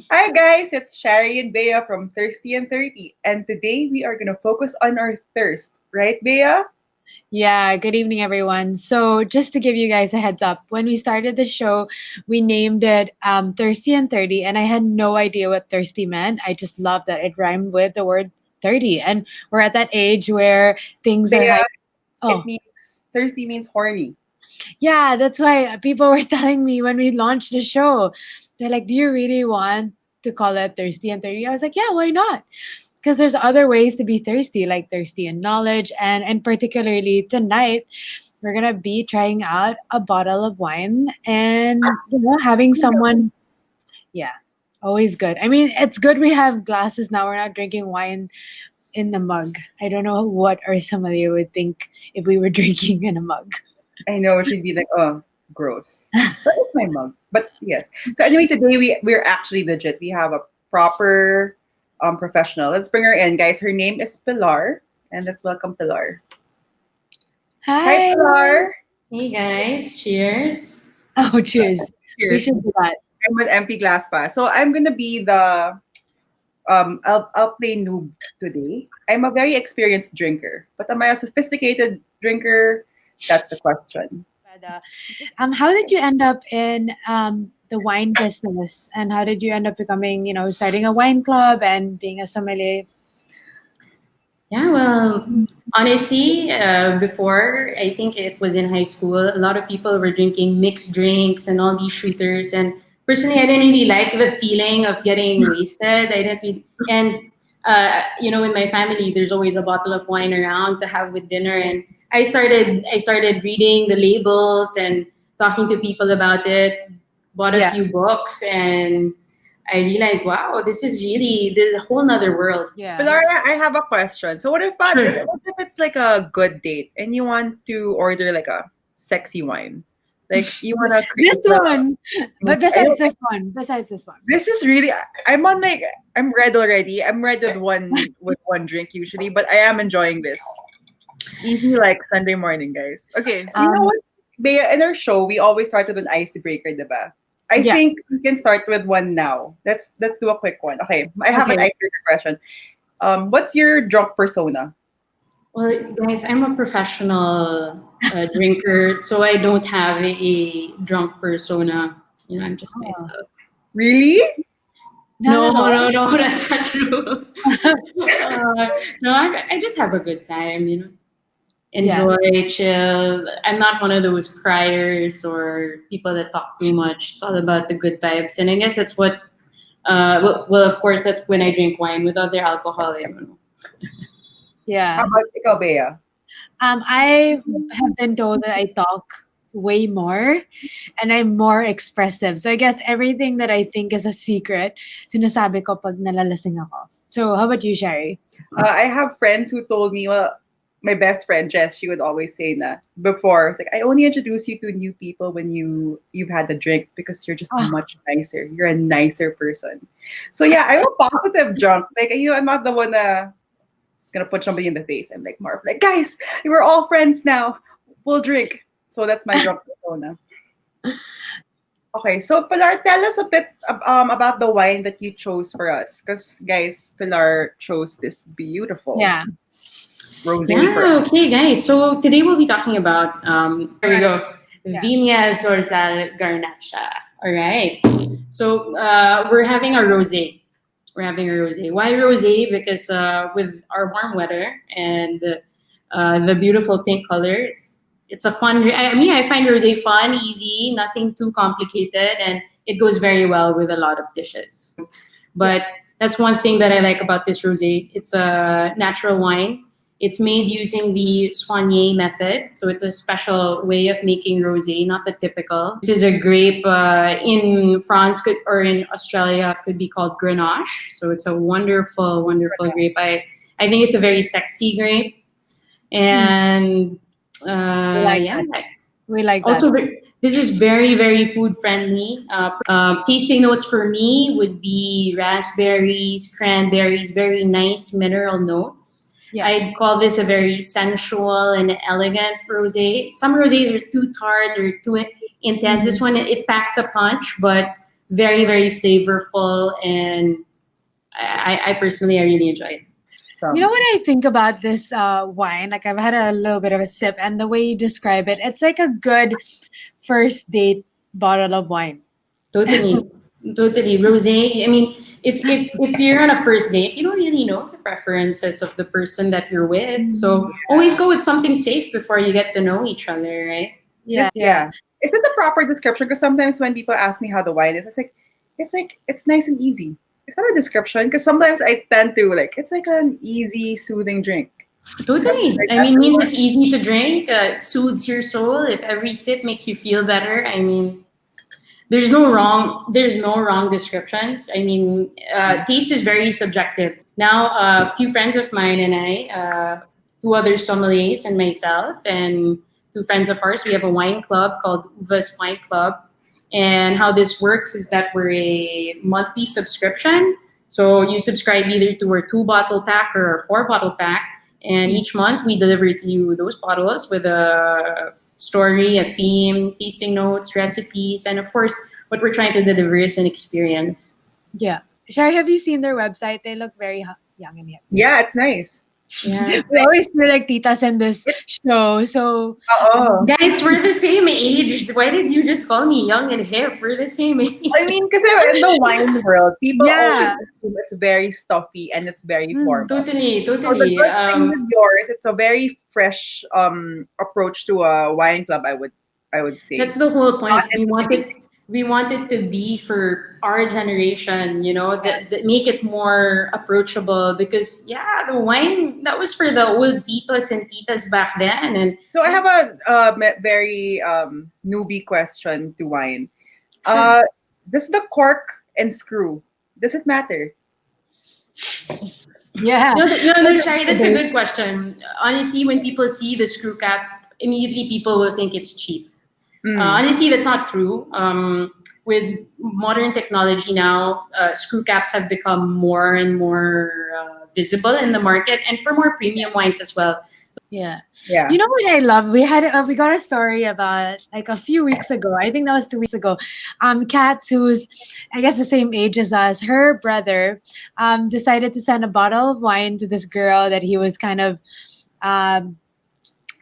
Hi guys, it's Shari and Bea from Thirsty and 30, and today we are gonna focus on our thirst, right, Bea? Yeah, good evening, everyone. So, just to give you guys a heads up, when we started the show, we named it Thirsty and 30, and I had no idea what thirsty meant. I just loved that it rhymed with the word 30. And we're at that age where things are Bea, high. it Oh, means thirsty means horny. yeah, that's why people were telling me when we launched the show, they're like, do you really want to call it Thirsty and 30? I was like, yeah, why not? Because there's other ways to be thirsty, like thirsty in knowledge. And particularly tonight, we're gonna be trying out a bottle of wine and having someone, yeah, always good. I mean, it's good we have glasses now. We're not drinking wine in the mug. I don't know what our sommelier would think if we were drinking in a mug. I know she'd be like, oh, gross. But it's my mug. But yes. So anyway, today we're actually legit. We have a proper professional. Let's bring her in, guys. Her name is Pilar, and let's welcome Pilar. Hi, Hi. Pilar. Hey guys, cheers. Oh, cheers. We Cheers. should do that. I'm with empty glass pa. So I'm gonna be the I'll play noob today. I'm a very experienced drinker, but am I a sophisticated drinker? That's the question. But, how did you end up in the wine business, and how did you end up becoming, starting a wine club and being a sommelier? Yeah, well, honestly, before I think it was in high school, a lot of people were drinking mixed drinks and all these shooters. And personally, I didn't really like the feeling of getting wasted. I didn't really, and in my family, there's always a bottle of wine around to have with dinner. And I started reading the labels and talking to people about it. Bought a Yeah, few books and I realized, wow, this is a whole nother world. yeah. Pilar, I have a question. So Sure. what if it's like a good date and you want to order like a sexy wine? Like you wanna This create the one, but I besides this one, this is really I'm on like I'm red already. I'm red with one drink usually, but I am enjoying this. Easy like Sunday morning, guys. Okay, so you know um, what? Bea, in our show, we always start with an icebreaker, diba? I yeah, think we can start with one now. Let's do a quick one. Okay, I have an okay. icebreaker question. What's your drunk persona? Well, guys, I'm a professional drinker, so I don't have a drunk persona. I'm just Oh, myself. Really? not No, at all. no, no, that's not true. No, I just have a good time, Yeah. enjoy, chill. I'm not one of those criers or people that talk too much. It's all about the good vibes. And I guess that's what, well, of course, that's when I drink wine. Without the alcohol, I don't know. How Yeah. about ikaw, Bea? I have been told that I talk way more and I'm more expressive. So I guess everything that I think is a secret, sinasabi ko pag nalalasing ako. So how about you, Sherry? I have friends who told me, well, my best friend Jess, she would always say that before. It's like I only introduce you to new people when you've had a drink because you're just Oh, much nicer. You're a nicer person. So yeah, I'm a positive drunk. Like I'm not the one just gonna punch somebody in the face. I'm like more of like, guys, we're all friends now. We'll drink. So that's my drunk persona. Okay, so Pilar, tell us a bit about the wine that you chose for us. Because guys, Pilar chose this beautiful yeah. rosé for us. Yeah, okay, guys. So today we'll be talking about, here we go, Yeah. Viña Zorzal Garnacha. All right. So we're having a rosé. We're having a rosé. Why rosé? Because with our warm weather and the beautiful pink color, it's a fun. I find rosé fun, easy, nothing too complicated, and it goes very well with a lot of dishes. Yeah. But that's one thing that I like about this rosé. It's a natural wine. It's made using the soigné method, so it's a special way of making rosé, not the typical. This is a grape in France or in Australia could be called Grenache. So it's a wonderful, wonderful grape. I think it's a very sexy grape, Mm, and we like yeah. that. We like that. Also, this is very, very food friendly. Tasting notes for me would be raspberries, cranberries, very nice mineral notes. Yeah. I'd call this a very sensual and elegant rosé. Some rosés are too tart or too intense. Mhm. This one, it packs a punch, but very, very flavorful, and I personally I really enjoy it. Some. You know what I think about this wine? Like I've had a little bit of a sip, and the way you describe it, it's like a good first date bottle of wine. Totally, totally. Rosé. I mean, if you're on a first date, you don't really know the preferences of the person that you're with. So always go with something safe before you get to know each other, right? Yeah. Is it the proper description? Because sometimes when people ask me how the wine is, it's nice and easy. Is that a description? Because sometimes I tend to it's like an easy, soothing drink. Totally. Like I that's mean, the means word. it's easy to drink. It soothes your soul. If every sip makes you feel better, I mean, there's no wrong descriptions. I mean, taste is very subjective. Now, a few friends of mine and I, two other sommeliers and myself, and two friends of ours, we have a wine club called Uva's Wine Club. And how this works is that we're a monthly subscription. So you subscribe either to our 2 bottle pack or a 4 bottle pack, and each month we deliver to you those bottles with a story, a theme, tasting notes, recipes, and of course, what we're trying to deliver is an experience. Yeah. Shari, have you seen their website? They look very young and hip. Yeah, it's nice. Yeah. We always feel like titas in this show. So Oh. Guys, we're the same age. Why did you just call me young and hip? We're the same age. I mean, because in the wine world, people Yeah. always assume it's very stuffy and it's very formal. Totally, So the totally. good thing with yours, it's a very fresh approach to a wine club. I would say. That's the whole point. Not We wanted to be for our generation, you know, that make it more approachable, because yeah, the wine that was for the old titos and titas back then. And So I have a very newbie question to wine. Sure. Does the cork and screw, does it matter? yeah. No, Shari, that's a good question. Honestly, when people see the screw cap, immediately people will think it's cheap. Honestly, that's not true. With modern technology now, screw caps have become more and more visible in the market, and for more premium wines as well. Yeah. Yeah. You know what I love? We got a story about like a few weeks ago. I think that was 2 weeks ago. Kat, who's I guess the same age as us, her brother decided to send a bottle of wine to this girl that he was kind of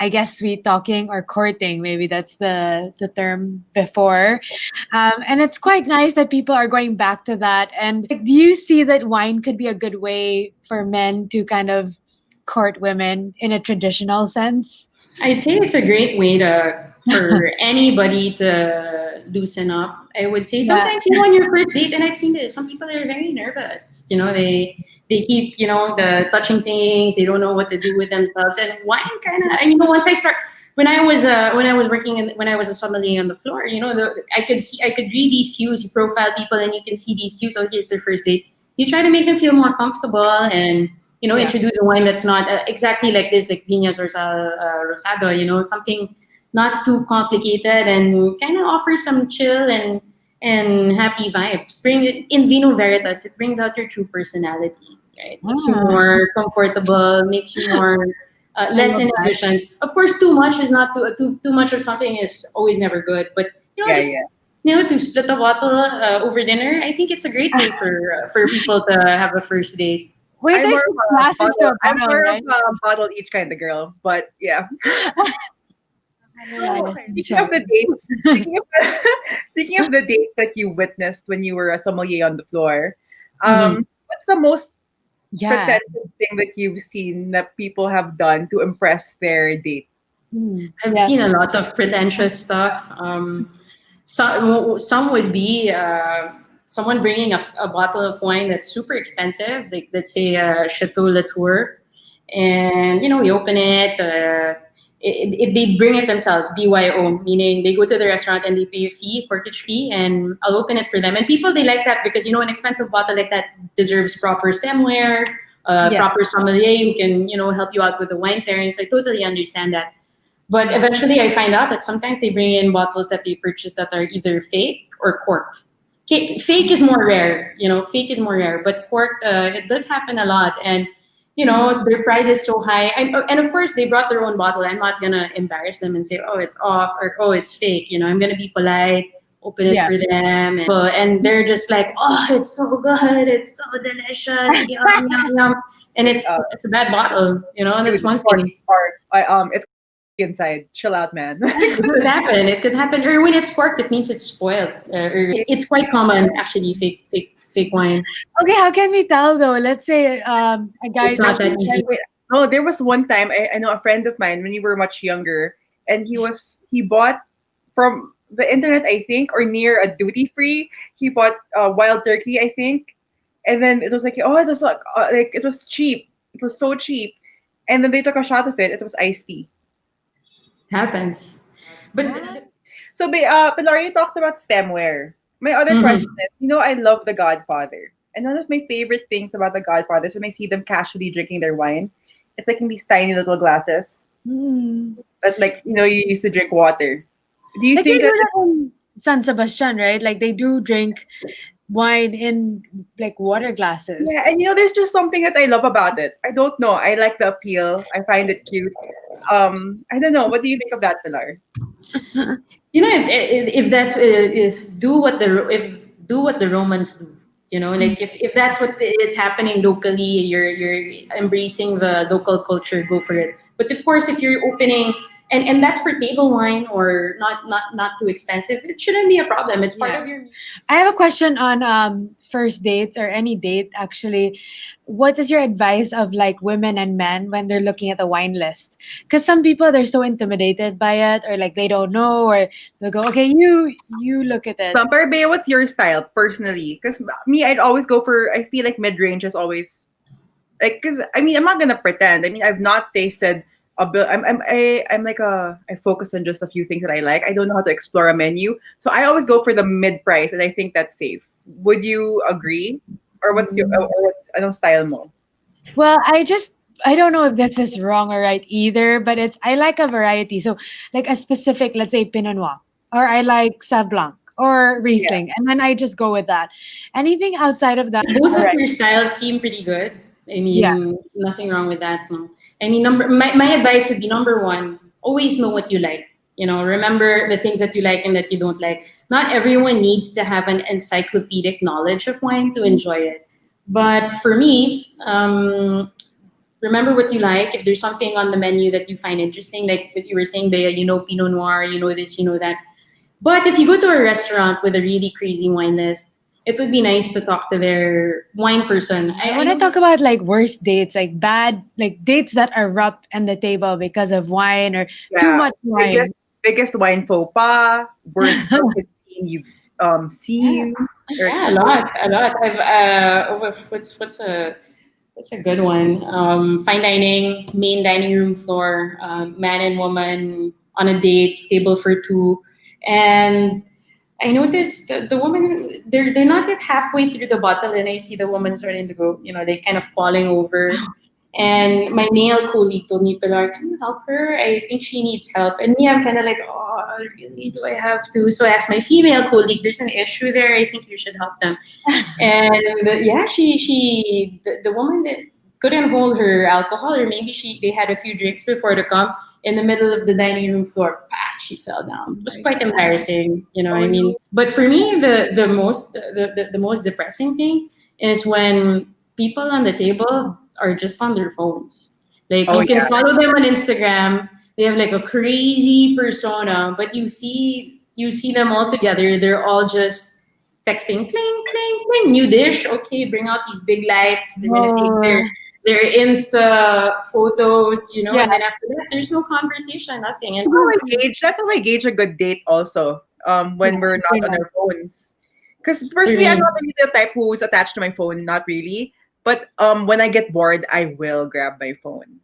I guess sweet talking or courting, maybe that's the term before. And it's quite nice that people are going back to that. And like, do you see that wine could be a good way for men to kind of court women in a traditional sense? I'd say it's a great way for anybody to loosen up. I would say Yeah. sometimes on your first date, and I've seen this, some people are very nervous. You know, they keep the touching things. They don't know what to do with themselves. And wine kind of once I start. When I was when I was a sommelier on the floor, I could read these cues. You profile people and you can see these cues. Okay, it's their first date. You try to make them feel more comfortable and introduce a wine that's not exactly like this, like Viñas or Rosado. Something not too complicated and kind of offer some chill and happy vibes. Bring it in Vino Veritas. It brings out your true personality. Right, makes you more comfortable, makes you more less inhibitions. Of course, too much is not too much of something is always never good. But to split the bottle over dinner, I think it's a great way for people to have a first date. Wait, there's glasses to a I'm bottle, more right? of a bottle each kind of girl, but yeah. Speaking of the dates, speaking of the dates that you witnessed when you were a sommelier on the floor, what's the most pretentious thing that you've seen that people have done to impress their date? I've seen a lot of pretentious stuff. Some would be someone bringing a bottle of wine that's super expensive, like let's say Chateau Latour, and we open it. If they bring it themselves, BYO, meaning they go to the restaurant and they pay a fee, corkage fee, and I'll open it for them. And people, they like that because an expensive bottle like that deserves proper stemware, proper sommelier who can help you out with the wine pairing. So I totally understand that. But eventually I find out that sometimes they bring in bottles that they purchase that are either fake or corked. Fake is more rare, fake is more rare, but corked, it does happen a lot. And, their pride is so high. And of course, they brought their own bottle. I'm not going to embarrass them and say, oh, it's off or, oh, it's fake. I'm going to be polite, open it Yeah. for them, and they're just like, oh, it's so good, it's so delicious, yum yum yum, and Uh, it's a bad bottle, and dude, that's one or, thing. it's inside. Chill out, man. It could happen. It could happen. Or when it's corked, it means it's spoiled. Or it's quite common, actually, fake wine. Okay, how can we tell though? Let's say a guy It's not does that easy. Wait, no, there was one time I know a friend of mine when we were much younger, and he bought from the internet, I think, or near a duty free. He bought wild turkey, I think, and then it was like, oh, it was like it was cheap. It was so cheap, and then they took a shot of it. It was iced tea. It happens. But So, Pilar, you talked about stemware. My other mhm. question is, I love The Godfather. And one of my favorite things about The Godfather is when I see them casually drinking their wine. It's like in these tiny little glasses Hmm. that, like, you used to drink water. Do you Like they think do that? that in San Sebastian, right? Like they do drink wine in like water Yeah, glasses. and there's just something that I love about it. I don't know. I like the appeal. I find it cute. I don't know. What do you think of that, Pilar? If that's if do what the Romans do. Like if that's what is happening locally, you're embracing the local culture. Go for it. But of course, if you're opening and that's for table wine or not too expensive, it shouldn't be a problem. It's part Yeah. of your. I have a question on first dates or any date actually. What is your advice of like women and men when they're looking at the wine list? Because some people they're so intimidated by it or like they don't know or they'll go, okay, you look at it. Summer Bay, what's your style personally? Because me, I'd always go for. I feel like mid range is always like. Because I mean, I'm not gonna pretend. I mean, I've not tasted a bit. I'm like I focus on just a few things that I like. I don't know how to explore a menu, so I always go for the mid price, and I think that's safe. Would you agree? Or what's I don't style mo? Well, I don't know if this is wrong or right either, but it's I like a variety. So like a specific, let's say Pinot Noir, or I like Sauv Blanc or Yeah. Riesling, and then I just go with that. Anything outside of that, Both all of right. your styles seem pretty good. I Yeah, mean, nothing wrong with that. No. I mean, my advice would be number one, always know what you like. Remember the things that you like and that you don't like. Not everyone needs to have an encyclopedic knowledge of wine to enjoy it. But for me, remember what you like. If there's something on the menu that you find interesting, like what you were saying, Bea, Pinot Noir, this, that. But if you go to a restaurant with a really crazy wine list, it would be nice to talk to their wine person. I I want to know. talk about like worst dates, like bad, like dates that erupt on the table because of wine or too Yeah. much Biggest wine. biggest wine faux pas, worst drunken scene you've Yeah, seen or yeah, experienced. a lot. I've what's a good one? Fine dining, main dining room floor, man and woman on a date, table for two, and I noticed the woman they're not yet halfway through the bottle, and I see the woman starting to go, they kind of falling over. And my male colleague told me, Pilar, can you help her? I think she needs help. And me, I'm kind of like, oh, really? Do I have to? So I asked my female colleague, there's an issue there. I think you should help them. And yeah, the woman that couldn't hold her alcohol, or maybe they had a few drinks before to come in the middle of the dining room floor. She fell down. It was My quite God. embarrassing, Oh I mean. no. But for me, the most depressing thing is when people on the table are just on their phones. Like Oh you can yeah. follow them on Instagram. They have like a crazy persona, but you see them all together. They're all just texting, pling, pling, pling, new dish. Okay, bring out these big lights. They're gonna take Oh, their Insta photos, yeah. and then after that, there's no conversation, nothing. And That's how I gauge a good date also. Yeah, When we're not pretty on much. our phones. Because personally, I'm really, not really the type who's attached to my phone, not really. But when I get bored, I will grab my phone.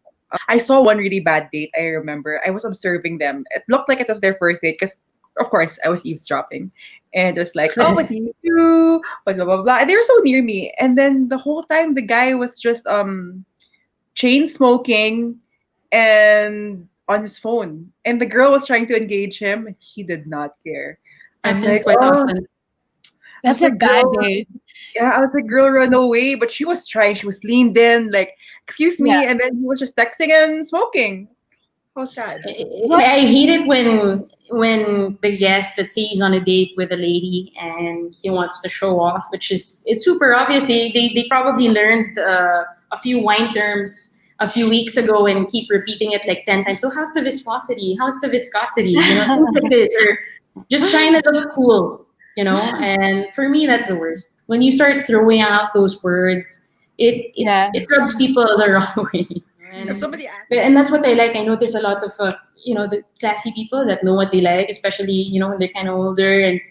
I saw one really bad date. I remember I was observing them. It looked like it was their first date because, of course, I was eavesdropping, and it was like, "Oh, what do you do?" Blah blah blah blah. And they were so near me, and then the whole time the guy was just chain smoking and on his phone, and the girl was trying to engage him. And he did not care. I'm happens like, quite oh, often. I was That's a like, bad girl, date. yeah, I was like, girl, run away. But she was trying. She was leaned in, like, excuse Yeah. me. And then he was just texting and smoking. How sad. I hate it when the guest, let's say he's on a date with a lady and he wants to show off, which is it's super obvious. They probably learned a few wine terms a few weeks ago and keep repeating it like 10 times. So how's the viscosity? How's the viscosity? Things like this, or just trying to look cool. And for me that's the worst. When you start throwing out those words, it rubs people the wrong way. If somebody asks, And that's what I like. I notice a lot of the classy people that know what they like, especially when they're kind of older, and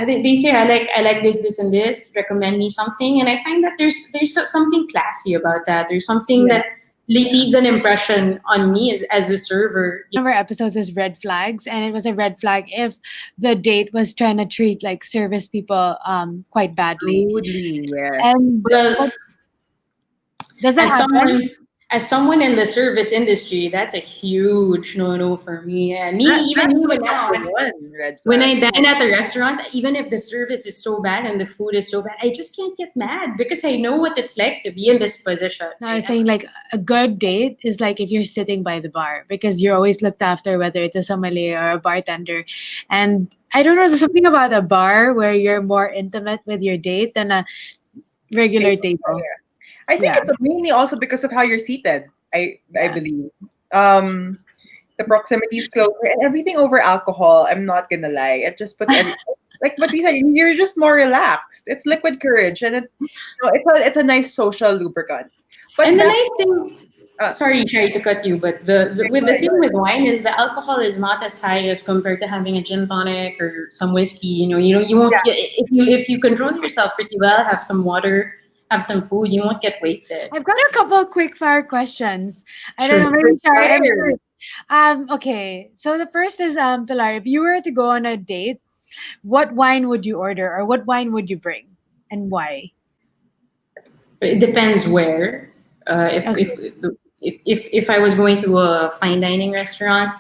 they say I like this and this. Recommend me something, and I find that there's something classy about that. There's something that leaves an impression on me as a server. One of our episodes was red flags, and it was a red flag if the date was trying to treat like service people quite badly. rudely, yes. And Well, does that as happen? someone in the service industry, that's a huge no for me. Even now. One red When flag. I dine at a restaurant, even if the service is so bad and the food is so bad, I just can't get mad because I know what it's like to be in this position. No, I was saying like a good date is like if you're sitting by the bar because you're always looked after, whether it's a sommelier or a bartender. And I don't know, there's something about a bar where you're more intimate with your date than a regular table. I think Yeah. it's mainly also because of how you're seated. I believe. The proximity is closer and everything over alcohol. I'm not gonna lie. It just puts like what we said. You're just more relaxed. It's liquid courage, and it's a nice social lubricant. But And the that- nice thing, sorry to cut you, but the thing with wine is the alcohol is not as high as compared to having a gin tonic or some whiskey. You won't get, if you control yourself pretty well, have some water, have some food, you won't get wasted. I've got a couple of quick fire questions. I Sure. don't know, maybe Shari, I'm Fire. sure. Okay, so the first is Pilar, if you were to go on a date, what wine would you order or what wine would you bring and why? It depends where. If I was going to a fine dining restaurant,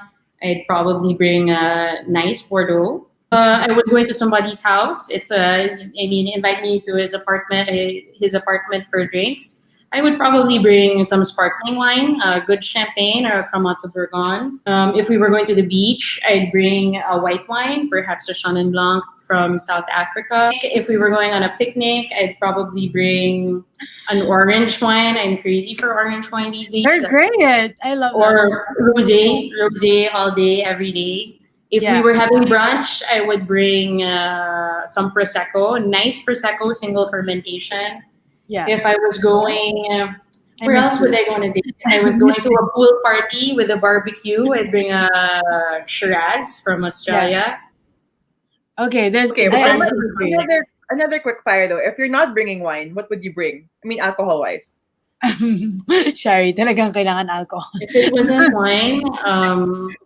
I'd probably bring a nice Bordeaux. I was going to somebody's house. Invite me to his apartment for drinks. I would probably bring some sparkling wine, a good champagne or a Cremant de Bourgogne. If we were going to the beach, I'd bring a white wine, perhaps a Chenin Blanc from South Africa. If we were going on a picnic, I'd probably bring an orange wine. I'm crazy for orange wine these days. They're great. I love them. Or rosé all day, every day. If we were having brunch, I would bring some Prosecco, nice Prosecco, single fermentation. Yeah. If I was going, where miss else would I go on a date? If I was going to a pool party with a barbecue, I'd bring a Shiraz from Australia. Okay, there's Okay, Depends but on the drinks. another quick fire though. If you're not bringing wine, what would you bring? I mean, alcohol wise. Shari, talagang kailangan alcohol. If it wasn't wine,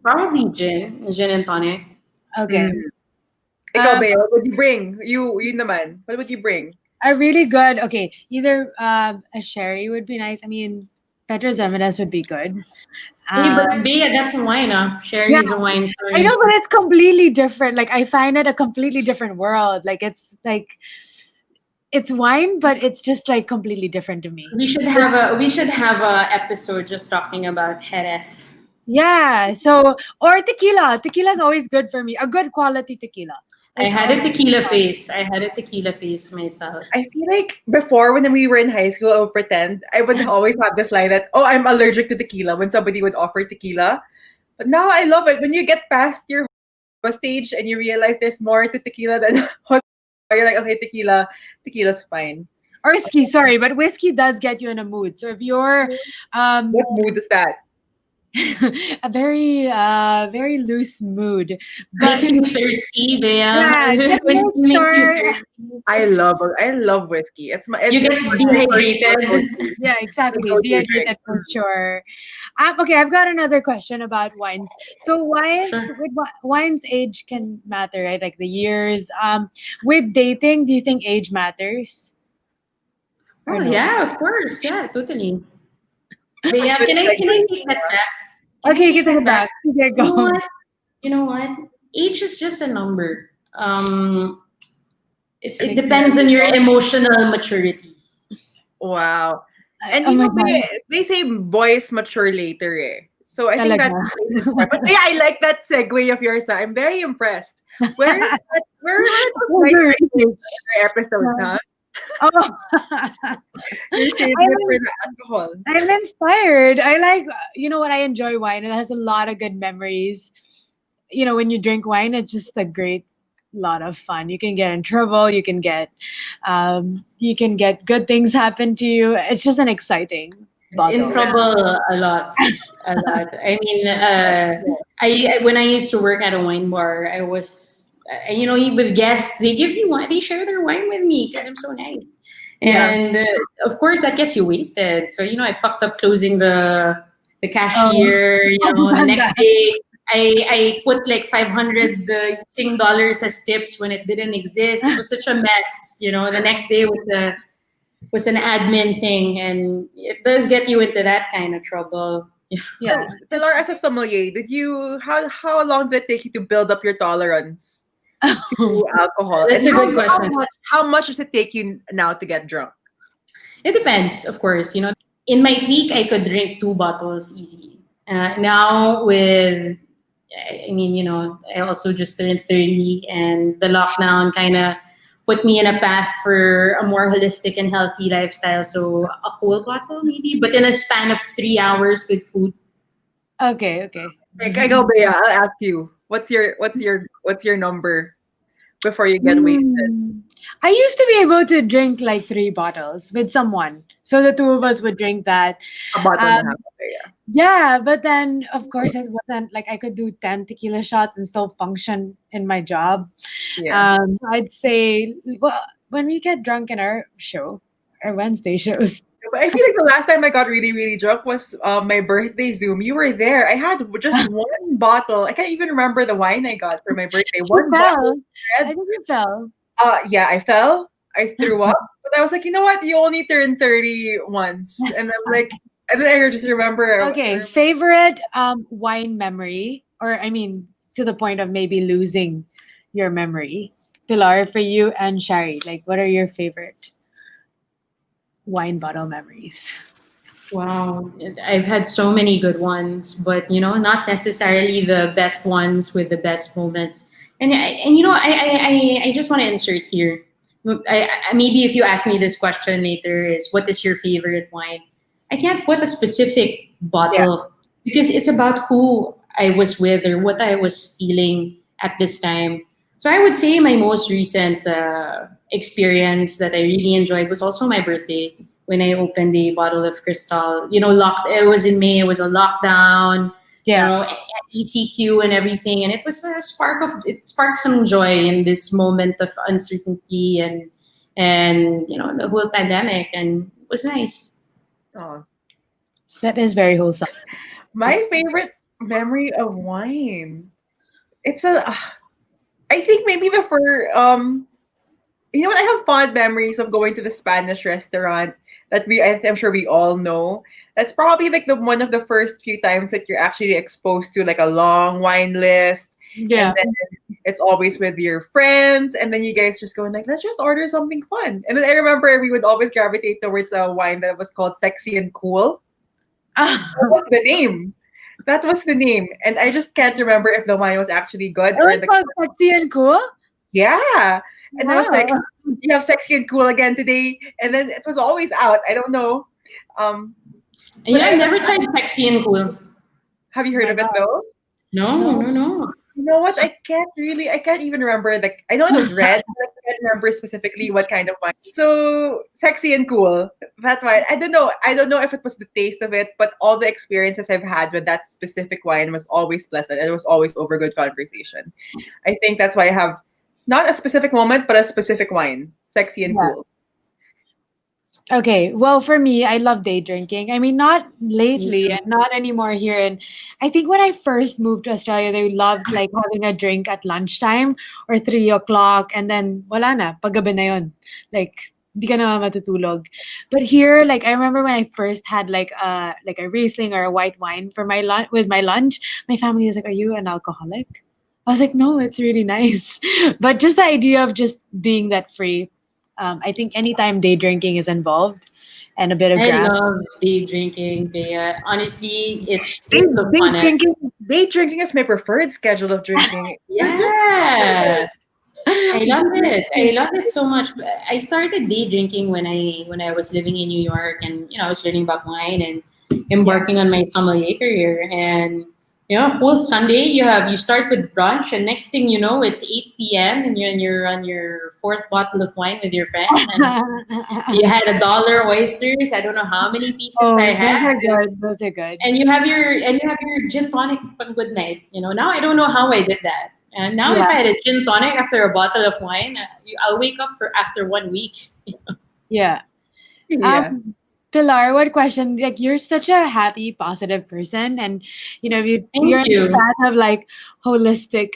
probably gin and tonic. Okay. Ikaw, Bea, what would you bring? You naman. What would you bring? A really good, okay, either a sherry would be nice. I mean, Pedro Zemedes would be good. Hey, but Bea, that's a wine, Sherry is a wine story. I know, but it's completely different. Like, I find it a completely different world. Like, it's wine, but it's just like completely different to me. We should have a episode just talking about Jerez. Yeah. So, or tequila. Tequila is always good for me. A good quality tequila. I had a tequila face. Myself. I feel like before when we were in high school, I would pretend I would always have this lie that, oh, I'm allergic to tequila when somebody would offer tequila. But now I love it. When you get past your stage and you realize there's more to tequila than you're like, okay, tequila's fine. Or whiskey, sorry, but whiskey does get you in a mood. So if you're What mood is that? a very loose mood, Makes you thirsty, Bea. Yeah, Whiskey makes you sure. thirsty. I love whiskey. It's You get dehydrated. yeah, exactly, Go to your dehydrated drink. for sure. Okay, I've got another question about wines. So wines, Sure. with wines, age can matter, right? Like the years. With dating, do you think age matters? Oh Or no? yeah, of course. Yeah, totally. Bea, can I take that back? Okay, you can take it back. Okay, go. You know what? Age is just a number. It depends on your emotional maturity. Wow. And Oh you my know, God. they say boys mature later. So I think Talaga. that plays its part. But yeah, I like that segue of yours. I'm very impressed. Where are those nice Over segues research. in our episodes, huh? Oh. You're saving it for the alcohol. I'm inspired. I like, what, I enjoy wine. It has a lot of good memories. When you drink wine, it's just a great lot of fun. You can get in trouble. You can get good things happen to you. It's just an exciting In bottle. trouble a lot, a lot. I mean, when I used to work at a wine bar, I was, with guests, they give you wine, they share their wine with me because I'm so nice. Yeah. And of course, that gets you wasted. So I fucked up closing the Oh, cashier. The next day, I put like 500 Sing dollars as tips when it didn't exist. It was such a mess. The next day was an admin thing, and it does get you into that kind of trouble. yeah. Pilar, as a sommelier, how long did it take you to build up your tolerance to alcohol? That's And a good question. how much does it take you now to get drunk? It depends, of course. In my peak, I could drink 2 bottles easy. Now I mean, I also just turned 30, and the lockdown kind of put me in a path for a more holistic and healthy lifestyle. So a whole bottle maybe, but in a span of 3 hours with food. Okay. I go, Bea, I'll ask you. What's your number before you get wasted? I used to be able to drink like 3 bottles with someone. So the two of us would drink that. A bottle and a half. Um, Okay, yeah. yeah, but then of course it wasn't like I could do 10 tequila shots and still function in my job. Yeah. So I'd say, well, when we get drunk in our Wednesday shows. But I feel like the last time I got really, really drunk was my birthday Zoom. You were there. I had just one bottle. I can't even remember the wine I got for my birthday. You One bottle. fell. I Red. think you fell. Yeah, I fell. I threw up. But I was like, you know what? You only turn 30 once. And I'm like, and then I just remember. Okay, favorite wine memory, or I mean, to the point of maybe losing your memory. Pilar, for you and Shari, like, what are your favorite wine bottle memories? Wow, I've had so many good ones, but not necessarily the best ones with the best moments. And I just want to insert here. Maybe if you ask me this question later, is what is your favorite wine? I can't put a specific Yeah. bottle because it's about who I was with or what I was feeling at this time. So I would say my most recent experience that I really enjoyed was also my birthday when I opened a bottle of Cristal. It was in May. It was a lockdown. Yeah. At ECQ and everything, and it was it sparked some joy in this moment of uncertainty and the whole pandemic, and it was nice. Oh, That is very wholesome. my favorite memory of wine. It's I think maybe the first you know what? I have fond memories of going to the Spanish restaurant that I'm sure we all know. That's probably like the one of the first few times that you're actually exposed to like a long wine list. Yeah. And then it's always with your friends, and then you guys just go like, let's just order something fun. And then I remember we would always gravitate towards a wine that was called Sexy and Cool. That was the name. That was the name. And I just can't remember if the wine was actually good It or was called Sexy and Cool? yeah. And I was like, Wow. you have Sexy and Cool again today. And then it was always out. I don't know. And But I've never tried Sexy and Cool. have you heard my of it God. though? No. You know what? I can't even remember. Like, I know it was red, but I can't remember specifically what kind of wine. So Sexy and Cool. That wine. I don't know. I don't know if it was the taste of it, but all the experiences I've had with that specific wine was always pleasant. And it was always over good conversation. I think that's why I have not a specific moment, but a specific wine. Sexy and Yeah. Cool. Okay, well, for me, I love day drinking. I mean, not lately and not anymore here. And I think when I first moved to Australia, they loved like having a drink at lunchtime or 3 o'clock, and then wala na, paggabi na yun. Like, di ka na matutulog. But here, like, I remember when I first had like a Riesling or a white wine for my lunch with my lunch, my family was like, "Are you an alcoholic?" I was like, "No, it's really nice." But just the idea of just being that free. I think anytime day drinking is involved, and a bit of I grass. love day drinking, Bea. Honestly, Day, it's the day funnest. drinking, day drinking is my preferred schedule of drinking. It's just Yeah. I love it. I love it so much. I started day drinking when I was living in New York, and I was learning about wine and yeah. embarking on my sommelier career. And whole Sunday you start with brunch, and next thing you know, it's 8 p.m. and you're on your fourth bottle of wine with your friends, and you had $1 oysters. I don't know how many pieces Oh, I those are had, good. Those are good. and you have your gin tonic on good night. Now I don't know how I did that. And now if Yeah, I had a gin tonic after a bottle of wine, I'll wake up for after 1 week. yeah. Yeah. Um, Pilar, what question? Like, you're such a happy, positive person, and you're Thank in this you. path of like holistic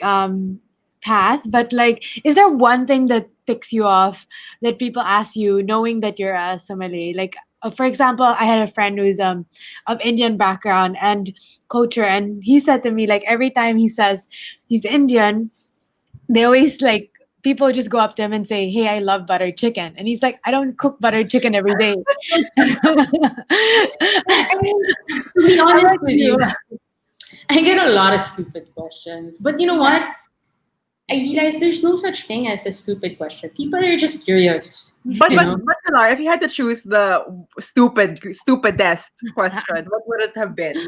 path. But like, is there one thing that ticks you off that people ask you, knowing that you're a sommelier? Like, for example, I had a friend who's of Indian background and culture, and he said to me like every time he says he's Indian, they always like people just go up to him and say, "Hey, I love buttered chicken," and he's like, "I don't cook buttered chicken every day." I mean, to be How honest about with you? you, I get a lot of stupid questions. But you know Yeah. what? I realize there's no such thing as a stupid question. People are just curious, But you but know. but Pilar, if you had to choose the stupidest question, what would it have been?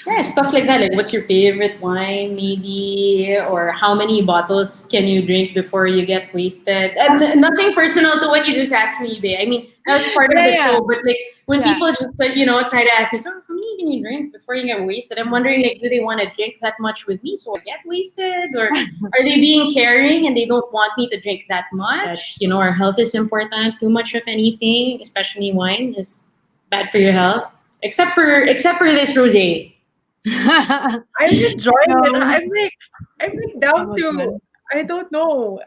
Yeah, stuff like that. Like, what's your favorite wine, maybe, or how many bottles can you drink before you get wasted? And nothing personal to what you just asked me, babe. I mean, that was part of Yeah, the yeah, show. But like, when yeah. people just try to ask me, so how many can you drink before you get wasted? I'm wondering, like, do they want to drink that much with me so I get wasted, or are they being caring and they don't want me to drink that much? Our health is important. Too much of anything, especially wine, is bad for your health. Except for this rosé. I'm enjoying it. No, I'm like down almost to done. I don't know.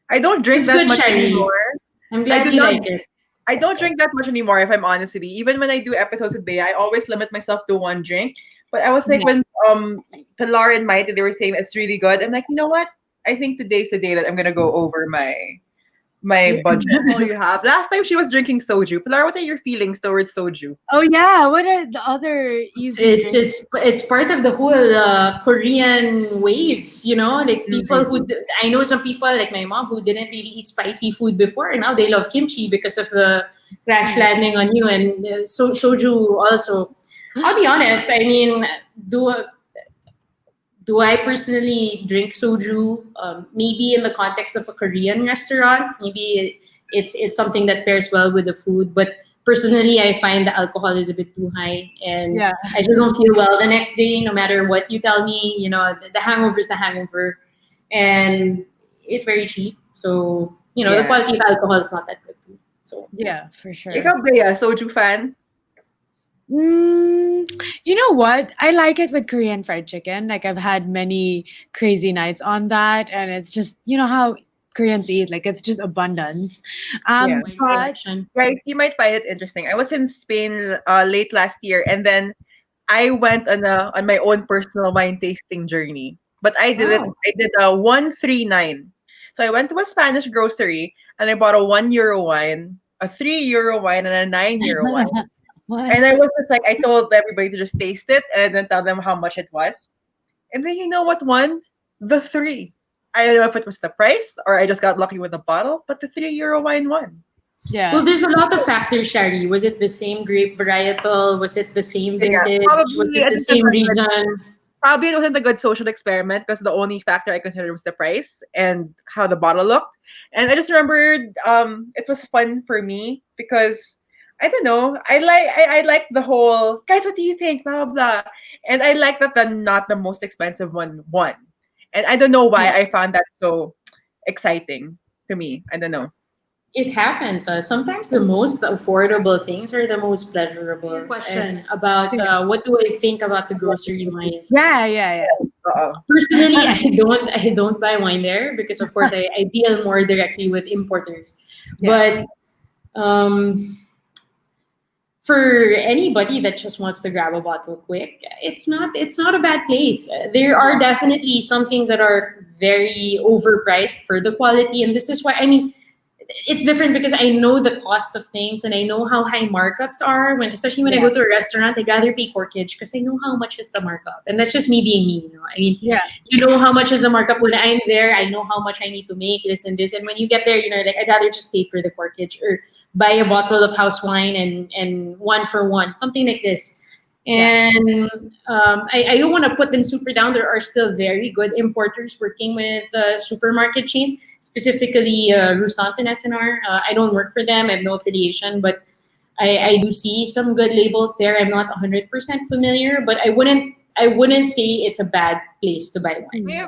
I don't drink It's that good, much Sherry. anymore. I'm I glad do you not like it. I don't drink that much anymore if I'm honest with you. Even when I do episodes with Bea, I always limit myself to one drink. But I was like Yeah. when Pilar and Maite they were saying it's really good. I'm like, you know what? I think today's the day that I'm gonna go over my You- budget. All you have. Last time she was drinking soju. Pilar, what are your feelings towards soju? Oh yeah, what are the other easy It's drinks? it's it's part of the whole Korean wave, like people Mm. I know some people like my mom who didn't really eat spicy food before, and now they love kimchi because of the crash Mm. landing on you, and soju also. I'll be honest. I mean, do do I personally drink soju? Maybe in the context of a Korean restaurant, maybe it's something that pairs well with the food. But personally, I find the alcohol is a bit too high, and Yeah. I just don't feel well the next day. No matter what you tell me, the hangover is the hangover, and it's very cheap. So the Yeah. quality of alcohol is not that good too. So yeah. Yeah, for sure. Ikaw, Bea, soju fan? Mm, you know what? I like it with Korean fried chicken. Like I've had many crazy nights on that, and it's just how Koreans eat. Like it's just abundance. Yeah. Wide But selection. Guys, you might find it interesting. I was in Spain late last year, and then I went on my own personal wine tasting journey. But I did it. oh, I did a 139. So I went to a Spanish grocery and I bought a €1 wine, a €3 wine, and a €9 wine. what? And I was just like, I told everybody to just taste it and then tell them how much it was. And then you know what won? The three. I don't know if it was the price or I just got lucky with the bottle, but the €3 wine won. Well, Yeah. there's a lot of factors, Shari. Was it the same grape varietal? Was it the same Yeah, vintage? Was probably it I the think it same was good. region? Probably it wasn't a good social experiment because the only factor I considered was the price and how the bottle looked. And I just remembered it was fun for me because I don't know. I like the whole guys, what do you think? Blah blah blah. And I like that the not the most expensive one won. And I don't know why Yeah. I found that so exciting to me. I don't know. It happens. Sometimes the most affordable things are the most pleasurable. Your question about Yeah. what do I think about the grocery wines? Yeah. Yeah. Uh-oh. Personally, I don't buy wine there because of course I deal more directly with importers. Yeah. But for anybody that just wants to grab a bottle quick, it's not a bad place. There are definitely some things that are very overpriced for the quality, and this is why I mean it's different because I know the cost of things and I know how high markups are especially when I go to a restaurant. I'd rather pay corkage because I know how much is the markup, and that's just me being me. I mean, you know how much is the markup when I'm there. I know how much I need to make this and this, and when you get there, like I'd rather just pay for the corkage or buy a bottle of house wine and 1 for 1, something like this. And I don't want to put them super down. There are still very good importers working with supermarket chains, specifically Roussan's and SNR. I don't work for them. I have no affiliation, but I do see some good labels there. I'm not 100% familiar, but I wouldn't say it's a bad place to buy wine.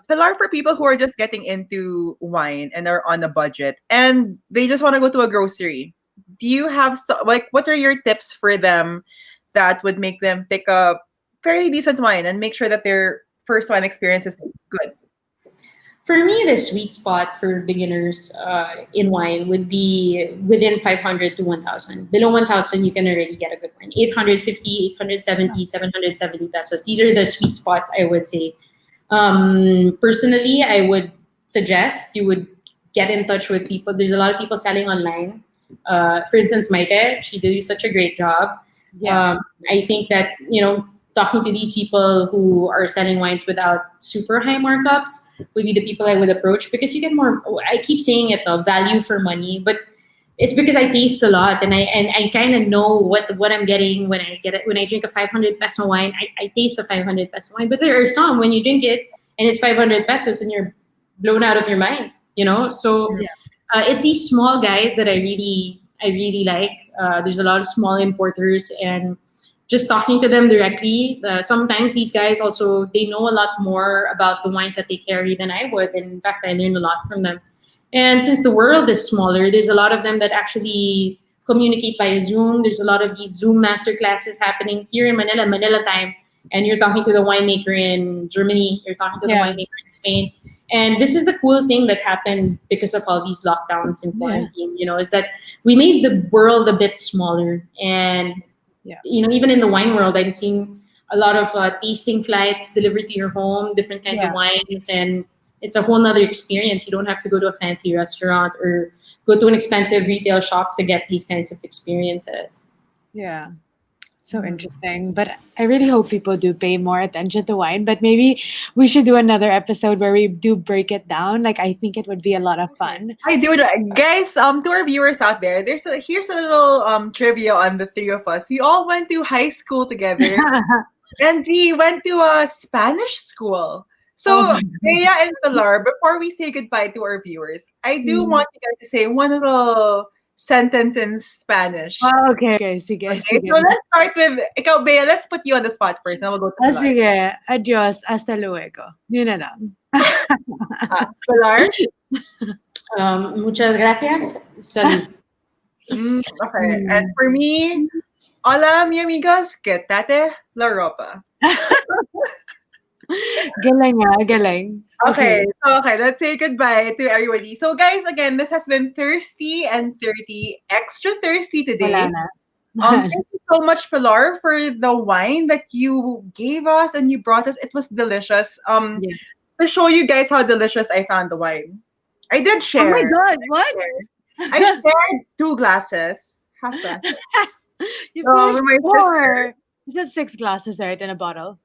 Pilar, for people who are just getting into wine and are on a budget and they just want to go to a grocery, do you have what are your tips for them that would make them pick up fairly decent wine and make sure that their first wine experience is good? For me, the sweet spot for beginners in wine would be within 500 to 1,000. Below 1,000, you can already get a good wine. 850, 870, 770 pesos. These are the sweet spots, I would say. Personally, I would suggest you would get in touch with people. There's a lot of people selling online. For instance, Maite, she did such a great job. I think that, talking to these people who are selling wines without super high markups would be the people I would approach, because you get more, I keep saying it, value for money, but it's because I taste a lot and I kind of know what I'm getting when I drink a 500 peso wine. I taste the 500 peso wine, but there are some when you drink it and it's 500 pesos and you're blown out of your mind, So it's these small guys that I really like. There's a lot of small importers, and just talking to them directly, sometimes these guys also, they know a lot more about the wines that they carry than I would. And in fact, I learned a lot from them. And since the world is smaller, there's a lot of them that actually communicate via Zoom. There's a lot of these Zoom masterclasses happening here in Manila time. And you're talking to the winemaker in Germany, you're talking to the winemaker in Spain. And this is the cool thing that happened because of all these lockdowns and quarantine, is that we made the world a bit smaller. And even in the wine world, I'm seeing a lot of tasting flights delivered to your home, different kinds of wines, and it's a whole nother experience. You don't have to go to a fancy restaurant or go to an expensive retail shop to get these kinds of experiences. Yeah. So interesting. But I really hope people do pay more attention to wine. But maybe we should do another episode where we do break it down. I think it would be a lot of fun. I do it. Guys, to our viewers out there, here's a little trivia on the three of us. We all went to high school together. And we went to a Spanish school. So, Bea and Pilar, before we say goodbye to our viewers, I do want you guys to say one little sentence in Spanish. Okay. Sige. So let's start with, ikaw, Bea, let's put you on the spot first. Then we'll go to Pilar. Sige. Adios. Hasta luego. Yun na lang. Pilar? Muchas gracias. Salud. Okay. And for me, hola, mi amigos. Que tate la ropa. Galing. Okay, let's say goodbye to everybody. So guys, again, this has been Thirsty and 30, extra thirsty today. Thank you so much, Pilar, for the wine that you gave us and you brought us. It was delicious. To show you guys how delicious I found the wine. I did share. Oh my God, what? I shared 2 glasses. Half glasses. You finished 4. Is that 6 glasses, right, in a bottle?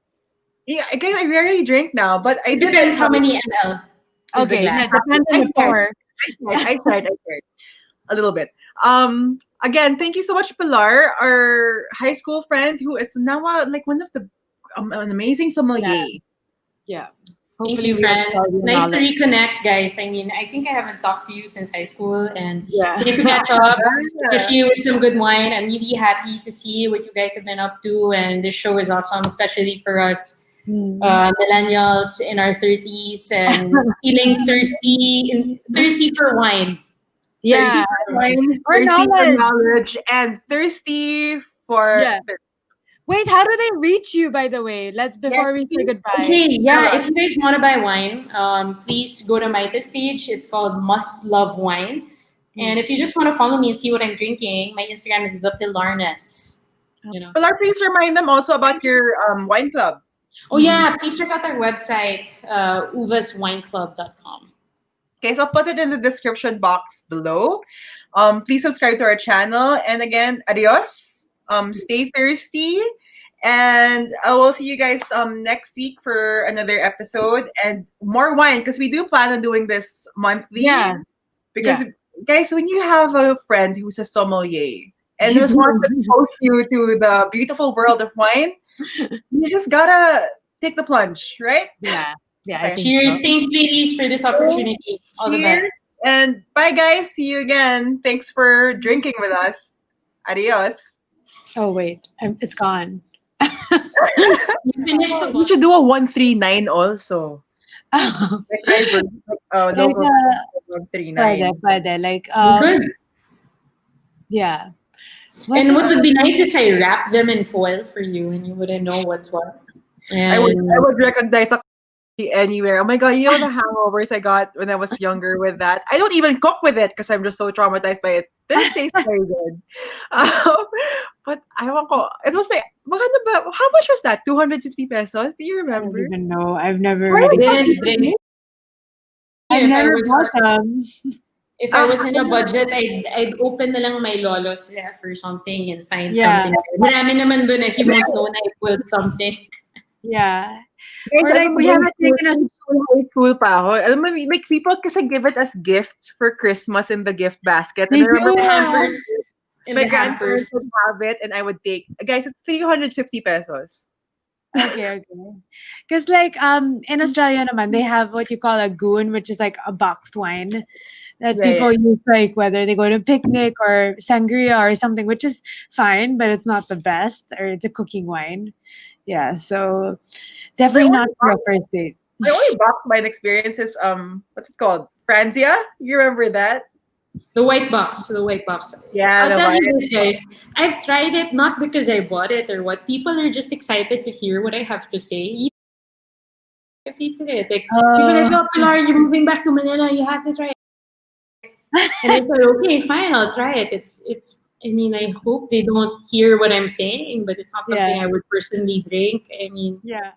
Yeah, again, I rarely drink now, but I did. Depends how many ml. Okay, depends on the pour. I tried a little bit. Again, thank you so much, Pilar, our high school friend who is now one of the an amazing sommelier. Yeah. Thank you, friends. Nice to reconnect, guys. I mean, I think I haven't talked to you since high school, and it's nice to catch up, especially with some good wine. I'm really happy to see what you guys have been up to, and this show is awesome, especially for us millennials in our 30s and feeling thirsty for wine. Yeah, thirsty for knowledge, and thirsty for. Yeah. Wait, how do they reach you, by the way? Before we say goodbye. Okay, if you guys want to buy wine, please go to Maite's page. It's called Must Love Wines. And if you just want to follow me and see what I'm drinking, my Instagram is the Pilarness. Pilar, please remind them also about your wine club. Oh yeah, please check out our website, uvaswineclub.com. Okay, so I'll put it in the description box below. Please subscribe to our channel. And again, adios. Stay thirsty. And I will see you guys next week for another episode and more wine because we do plan on doing this monthly. Yeah. Because Yeah. guys, when you have a friend who's a sommelier and You just wants to expose you to the beautiful world of wine, you just gotta take the plunge, right? Yeah. Yeah. I Okay. think Cheers, so. thanks, ladies, for this opportunity. All the Cheers best. and bye, guys. See you again. Thanks for drinking with us. Adios. Oh wait, it's gone. You finished the We bottle. should do a 139 also. Oh, Like my version, like, local pwede, 139. pwede. Like, Good. yeah. And what would be nice is I wrap them in foil for you, and you wouldn't know what's what. I And would recognize a anywhere. Oh my god, you know the hangovers I got when I was younger with that. I don't even cook with it because I'm just so traumatized by it. This tastes very good. But I want ko. It was like, maganda ba? How much was that? 250 pesos? Do you I don't remember? even know. I've never Why really. didn't drink. I've If I never was bought them. if I was in a budget, I'd open na lang my lolo's ref or something and find Yeah. something. Marami naman doon na he won't know na I pulled something. Yeah. Guys, Or like alam mo, we haven't taken a. high school pa ako. Alam mo, like people kasi give it as gifts for Christmas in the gift basket. They And I remember do. The hampers. In my the hampers. grandparents would have it and I would take. Guys, it's 350 pesos. Okay, okay. Because like in Australia naman, they have what you call a goon, which is like a boxed wine that Yeah, people use like whether they go to a picnic or sangria or something, which is fine, but it's not the best, or it's a cooking wine. Yeah, so definitely not for a first date. My only box wine experience is what's it called? Franzia? You remember that? The white box. The white box. Yeah, I'll the tell you wine. this, guys. I've tried it not because I bought it or what. People are just excited to hear what I have to say. I've tasted it. Like, people are like, oh, Pilar, you're moving back to Manila. You have to try it. And I said, okay, fine, I'll try it. It's. I mean, I hope they don't hear what I'm saying, but it's not something Yeah. I would personally drink. I mean, Yeah.